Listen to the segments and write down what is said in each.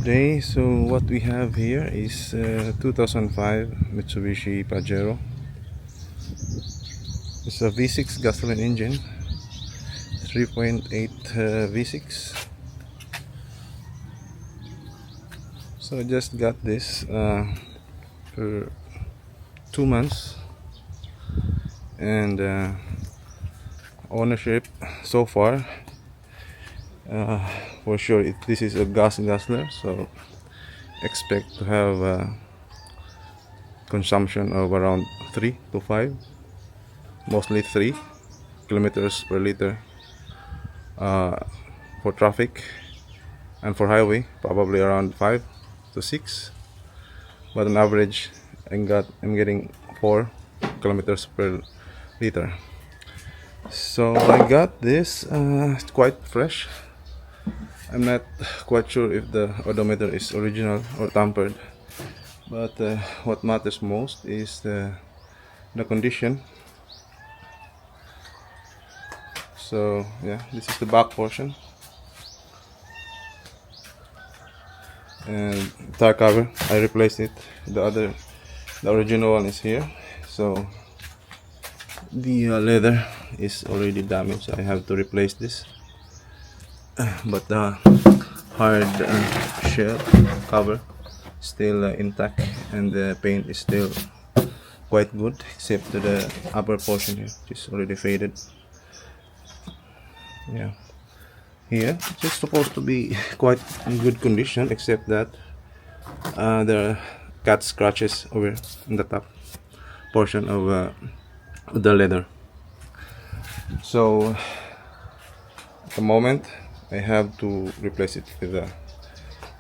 Good day. So what we have here is 2005 Mitsubishi Pajero. It's a V6 gasoline engine, 3.8 V6. So I just got this for 2 months, and ownership so far, for sure this is a gas guzzler, so expect to have consumption of around 3 to 5, mostly 3 kilometers per liter for traffic, and for highway probably around 5 to 6, but on average I'm getting 4 kilometers per liter. So I got this, it's quite fresh. I'm not quite sure if the odometer is original or tampered, but what matters most is the condition. So yeah, this is the back portion, and tire cover I replaced it. The original one is here, so the leather is already damaged. I have to replace this, but the hard shell cover still intact, and the paint is still quite good, except to the upper portion here, which is already faded. Yeah, here it's supposed to be quite in good condition, except that there are cat scratches over in the top portion of the leather. So at the moment I have to replace it with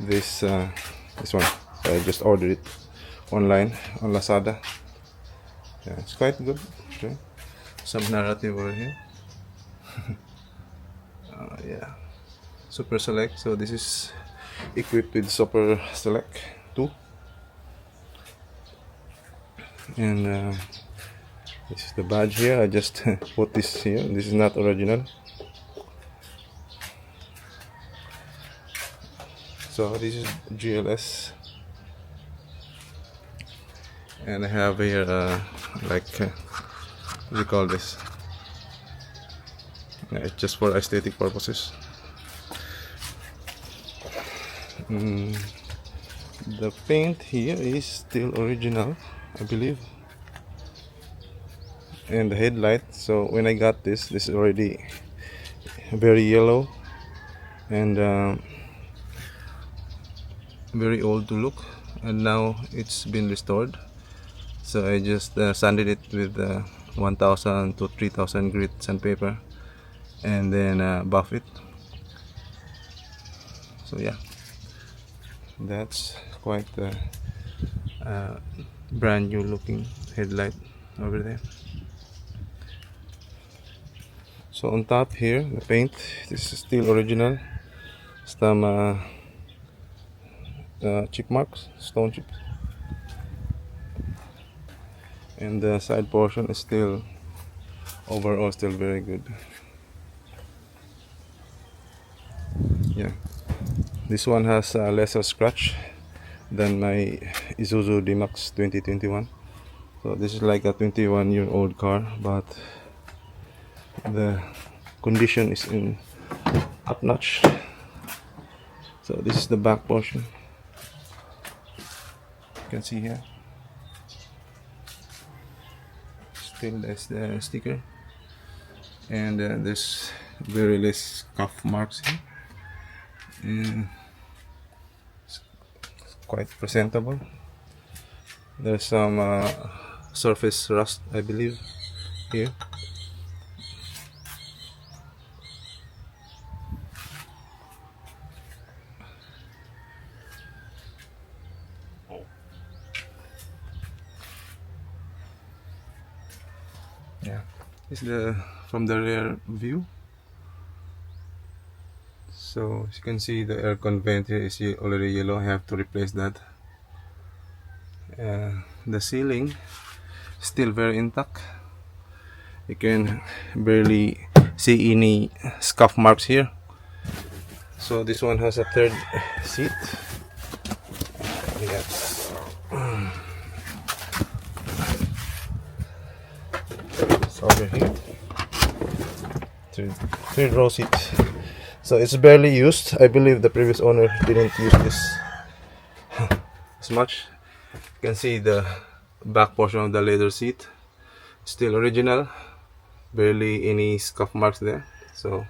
this one. So I just ordered it online on Lazada. Yeah, it's quite good. Okay. Some narrative over here. Yeah, Super Select. So this is equipped with Super Select 2, and this is the badge here. I just put this here. This is not original. So this is GLS, and I have here like what do you call this? Yeah, it's just for aesthetic purposes. The paint here is still original, I believe, and the headlight. So when I got this is already very yellow and very old to look, and now it's been restored. So I just sanded it with 1000 to 3000 grit sandpaper, and then buff it. So yeah, that's quite a brand new looking headlight over there. So on top here, the paint, this is still original. Some chip marks, stone chips, and the side portion is still overall still very good. Yeah, this one has a lesser scratch than my Isuzu D-Max 2021. So this is like a 21-year-old car, but the condition is in up notch. So this is the back portion. You can see here. Still there's the sticker, and there's very less scuff marks here. And it's quite presentable. There's some surface rust, I believe, here. Yeah, this is the from the rear view. So as you can see, the aircon vent here is already yellow. I have to replace that. The ceiling still very intact. You can barely see any scuff marks here. So this one has a third seat, Yes. It's over here. Three row seats. So it's barely used. I believe the previous owner didn't use this as much. You can see the back portion of the leather seat. Still original. Barely any scuff marks there. So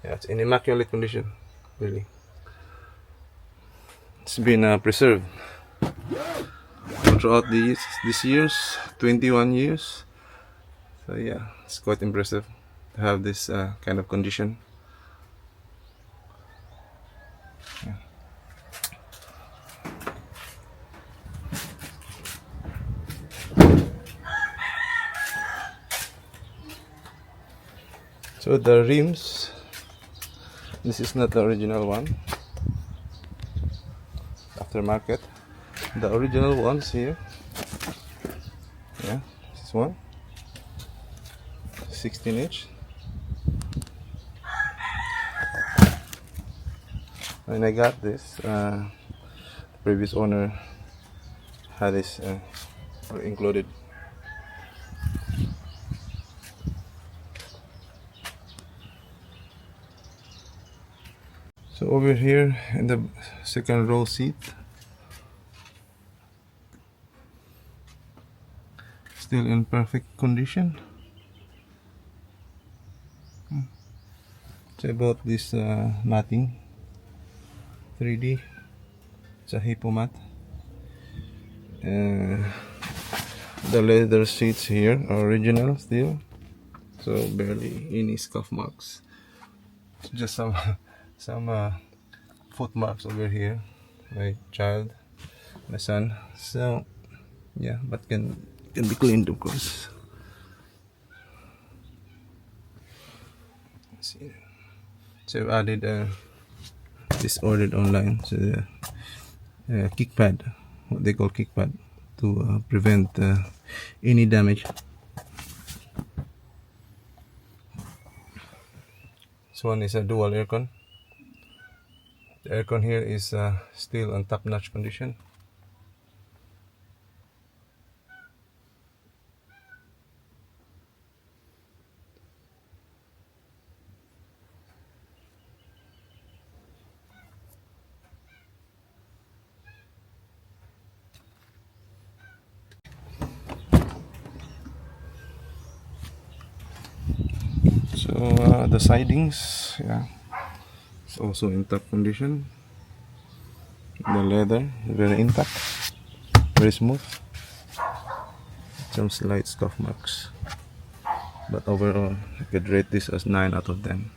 yeah, it's in immaculate condition. Really. It's been preserved throughout these years, 21 years. So yeah, it's quite impressive to have this kind of condition. Yeah. So the rims, this is not the original one, aftermarket. The original ones here, yeah, this one, 16-inch. When I got this, the previous owner had this included. So over here in the second row seat, still in perfect condition. So I bought this matting, 3D. It's a hippo mat. The leather seats here are original still, so barely any scuff marks. Just some foot marks over here. My child, my son. So yeah, but can be cleaned, of course. Let's see. So I've added this ordered online. So the kick pad, what they call kick pad, to prevent any damage. This one is a dual aircon. The aircon here is still on top-notch condition. So the sidings, yeah, it's also in top condition. The leather very intact, very smooth. Some slight scuff marks, but overall I could rate this as 9 out of 10.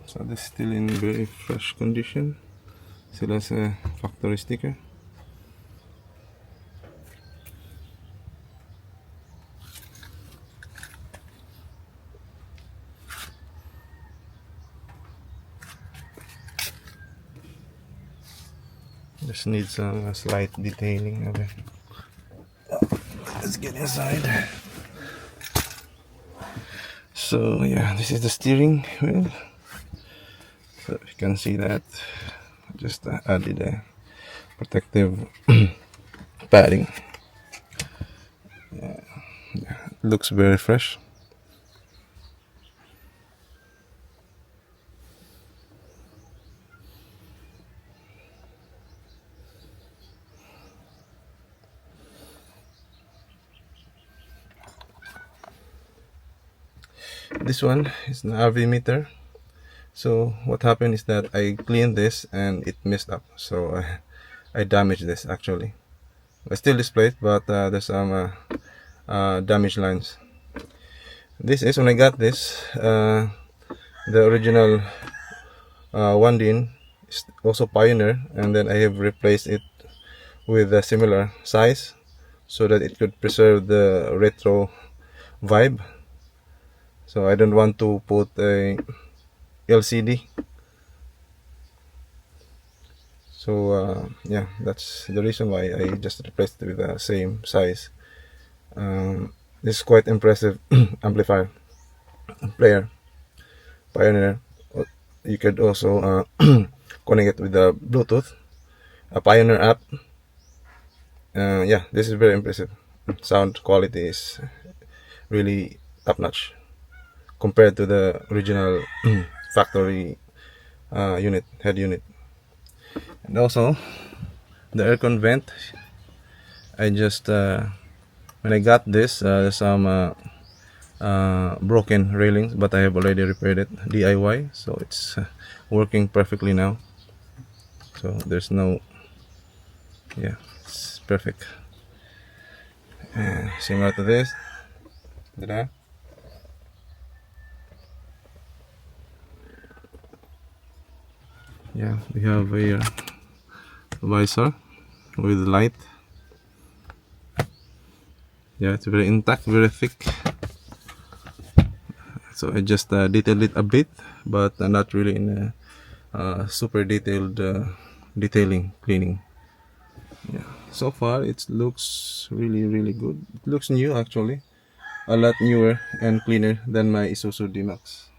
So this is still in very fresh condition. Still has a factory sticker. Just needs some slight detailing of it. Let's get inside. So yeah, this is the steering wheel. So you can see that just added a protective padding. Yeah, it looks very fresh. This one is an RV meter. So what happened is that I cleaned this and it messed up. So I damaged this actually. I still display it, but there's some damaged lines. This is when I got this. The original 1 din is also Pioneer, and then I have replaced it with a similar size so that it could preserve the retro vibe. So I don't want to put a LCD. So yeah, that's the reason why I just replaced it with the same size. This is quite impressive amplifier player, Pioneer. You could also connect it with the Bluetooth, a Pioneer app. Yeah, this is very impressive. Sound quality is really top notch compared to the original factory head unit. And also the aircon vent, I just when I got this, some broken railings, but I have already repaired it DIY, so it's working perfectly now. So there's no, yeah, it's perfect. Similar to this. Ta-da. Yeah, we have a visor with light. Yeah, it's very intact, very thick. So I just detailed it a bit, but not really in a super detailed detailing, cleaning. Yeah, so far it looks really good. It looks new actually, a lot newer and cleaner than my Isuzu D-Max.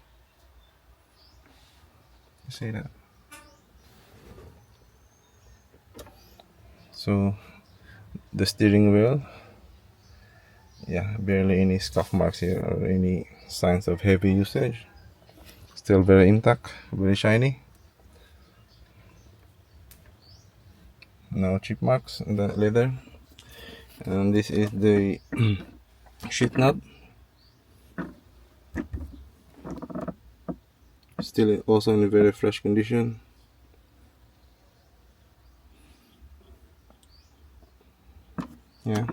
You see that? So the steering wheel, yeah, barely any scuff marks here or any signs of heavy usage. Still very intact, very shiny. No chip marks in the leather. And this is the sheet nut. Still also in a very fresh condition. Yeah,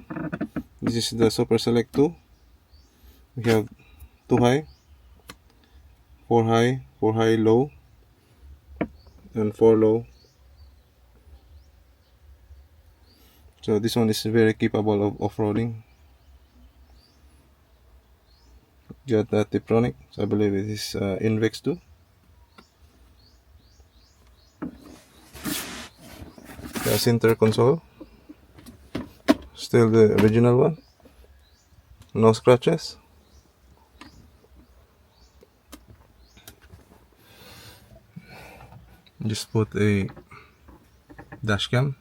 this is the Super Select 2. We have 2 high, 4 high, 4 high low, and 4 low. So this one is very capable of off-roading. Got that Tiptronic, so I believe it is Invex 2. The center console, still the original one. No scratches. Just put a dash cam.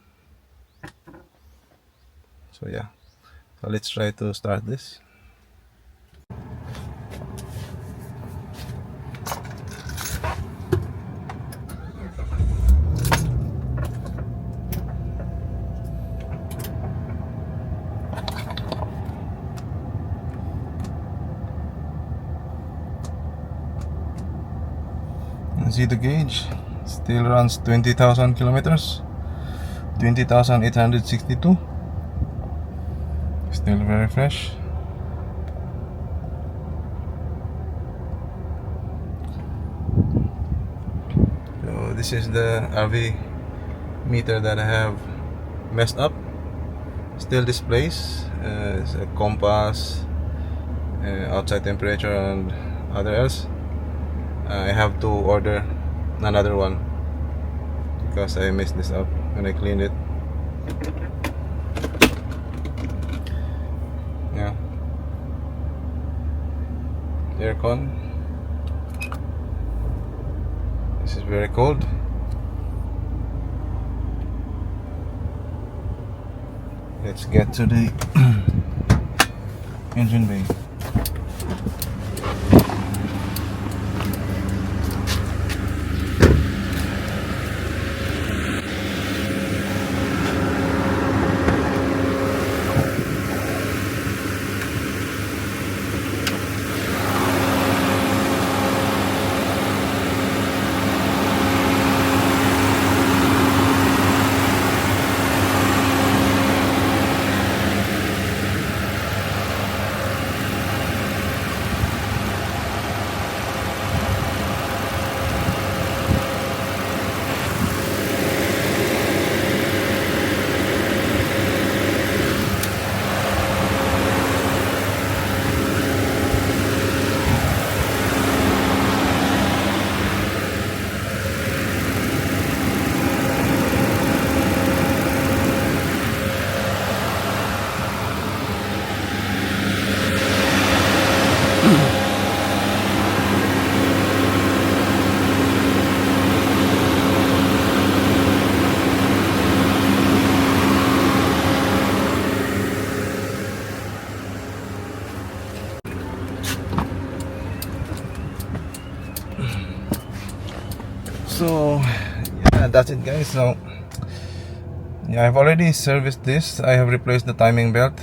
So yeah, so let's try to start this. See the gauge, still runs 20,000 kilometers, 20,862. Still very fresh. So this is the RV meter that I have messed up. Still displays it's a compass, outside temperature, and other else. I have to order another one because I messed this up when I cleaned it. Yeah, aircon. This is very cold. Let's get to the engine bay. So yeah, that's it guys. So yeah, I've already serviced this. I have replaced the timing belt,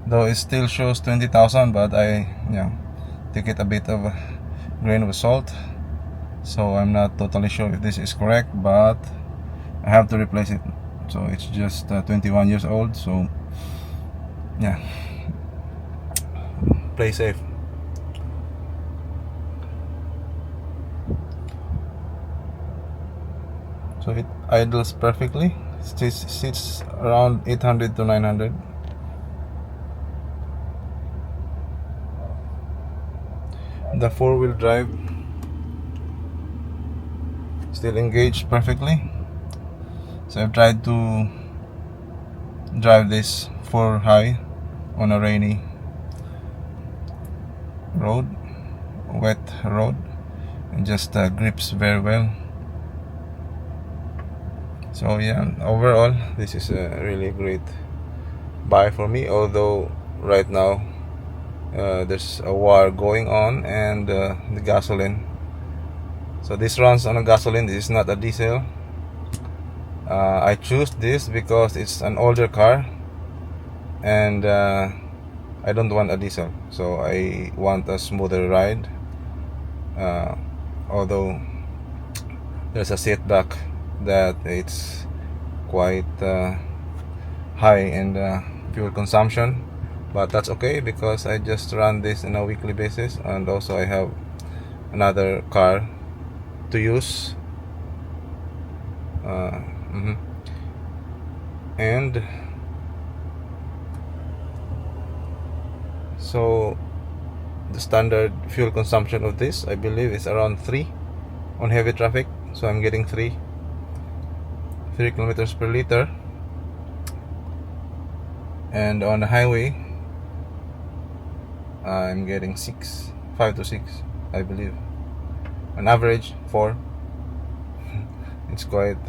though it still shows 20,000, but I take it a bit of a grain of salt. So I'm not totally sure if this is correct, but I have to replace it. So it's just 21 years old. So yeah, play safe. So it idles perfectly. It sits around 800 to 900. The four-wheel drive still engaged perfectly. So I've tried to drive this 4 high on a rainy road, wet road, and just grips very well. So yeah, overall this is a really great buy for me, although right now there's a war going on, and the gasoline, so this runs on a gasoline. This is not a diesel. I choose this because it's an older car, and I don't want a diesel, so I want a smoother ride, although there's a setback that it's quite high in fuel consumption, but that's okay because I just run this on a weekly basis, and also I have another car to use, and so the standard fuel consumption of this, I believe, is around 3 on heavy traffic. So I'm getting 3 kilometers per liter, and on the highway I'm getting 5 to 6, I believe. On average 4. It's quite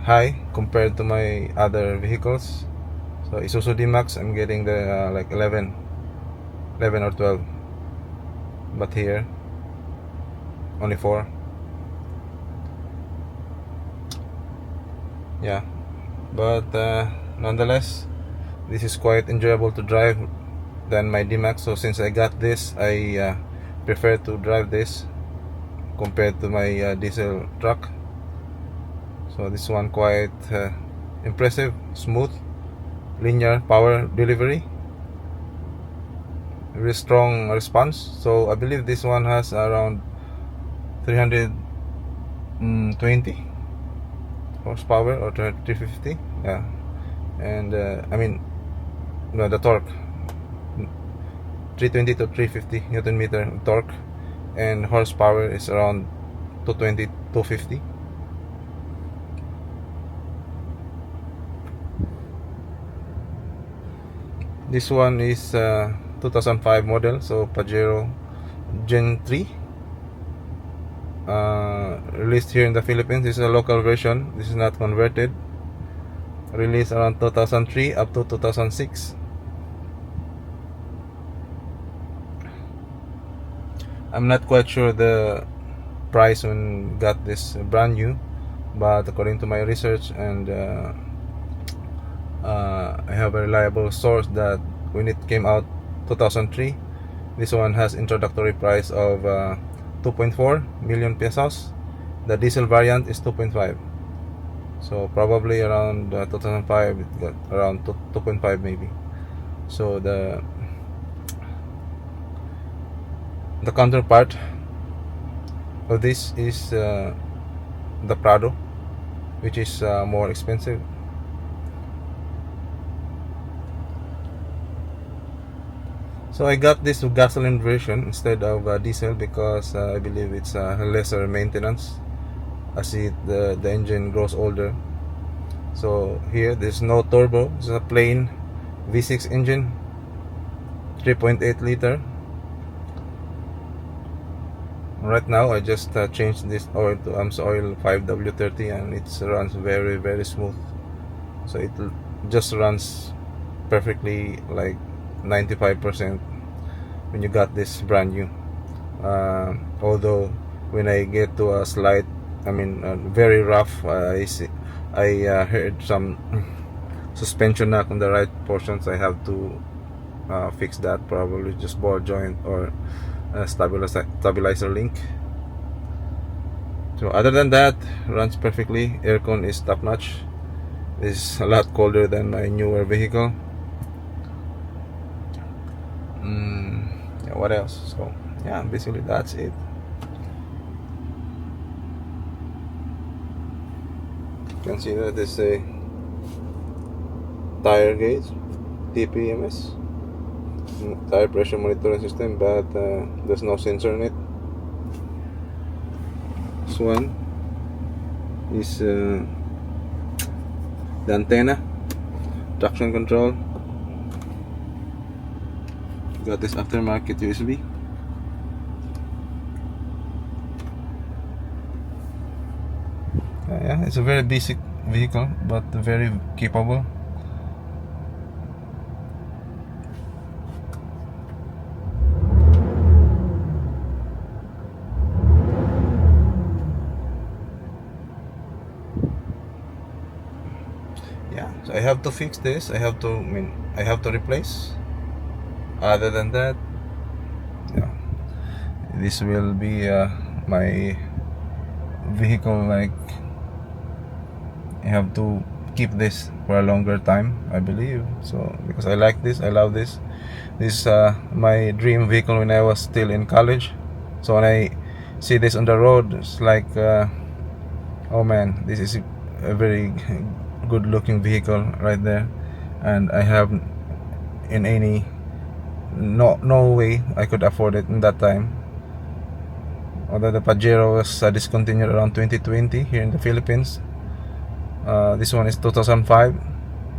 high compared to my other vehicles. So Isuzu D-Max, I'm getting the like 11 or 12, but here only 4. Yeah, but nonetheless this is quite enjoyable to drive than my D-Max. So since I got this, I prefer to drive this compared to my diesel truck. So this one quite impressive, smooth, linear power delivery, very strong response. So I believe this one has around 320 horsepower or 350. Yeah, and I mean, no, the torque 320 to 350 Newton meter torque, and horsepower is around 220 250. This one is 2005 model, so Pajero Gen 3, released here in the Philippines. This is a local version. This is not converted. Released around 2003 up to 2006. I'm not quite sure the price when got this brand new, but according to my research, and I have a reliable source, that when it came out 2003, this one has introductory price of 2.4 million pesos. The diesel variant is 2.5. So probably around 2005 it got around 2.5 maybe. So the counterpart of this is the Prado, which is more expensive. So I got this gasoline version instead of diesel because I believe it's lesser maintenance as the engine grows older. So here there's no turbo. It's a plain V6 engine, 3.8 liter. Right now I just changed this oil to AMSOIL 5W30, and it runs very, very smooth. So it just runs perfectly, like 95% when you got this brand new. Although when I get to a slight, very rough, I heard some suspension knock on the right portions. I have to fix that, probably just ball joint or stabilizer link. So other than that, runs perfectly. Aircon is top notch. It's a lot colder than my newer vehicle. Yeah, what else? So yeah, basically that's it. You can see that there's a tire gauge, TPMS, tire pressure monitoring system, but there's no sensor in it. This one is the antenna, traction control. Got this aftermarket USB. Yeah, it's a very basic vehicle, but very capable. Yeah, so I have to fix this. I have to replace. Other than that, yeah, this will be my vehicle. Like, I have to keep this for a longer time, I believe. So because I like this, I love this. This is my dream vehicle when I was still in college. So when I see this on the road, it's like, oh man, this is a very good looking vehicle right there. And I have in any no way I could afford it in that time. Although the Pajero was discontinued around 2020 here in the Philippines. This one is 2005,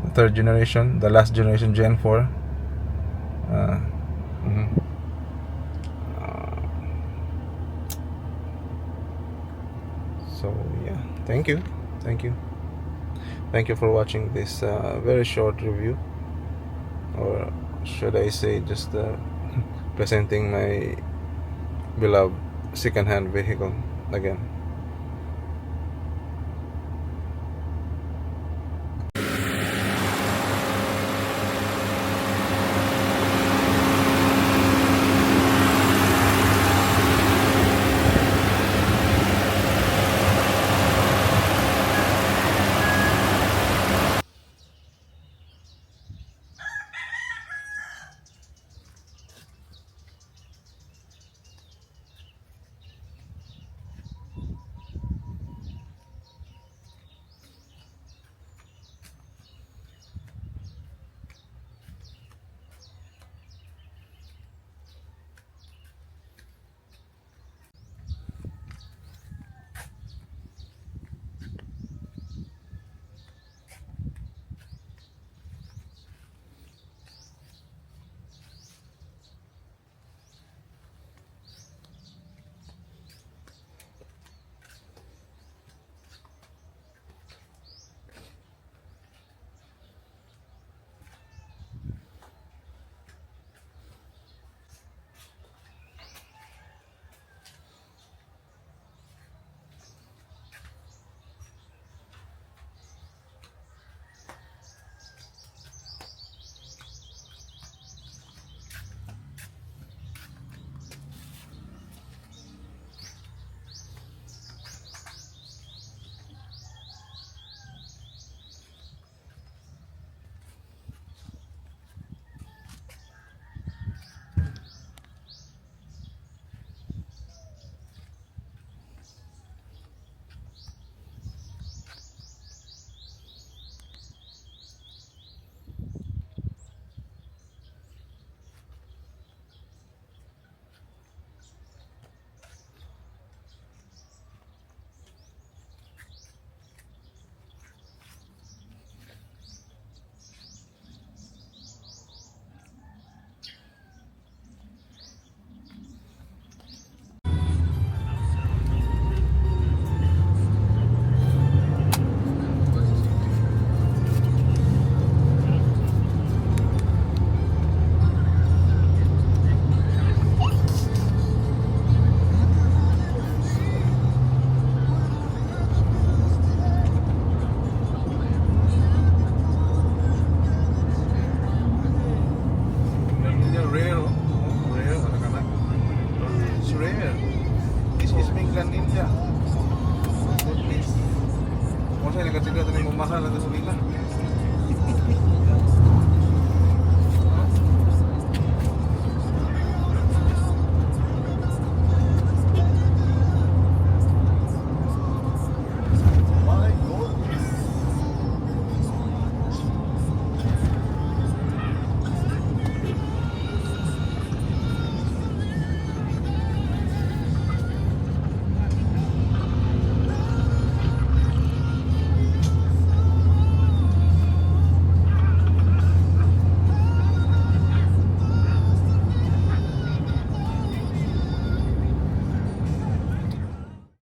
the third generation, the last generation, Gen 4. So yeah, thank you for watching this very short review, or should I say just presenting my beloved second-hand vehicle again.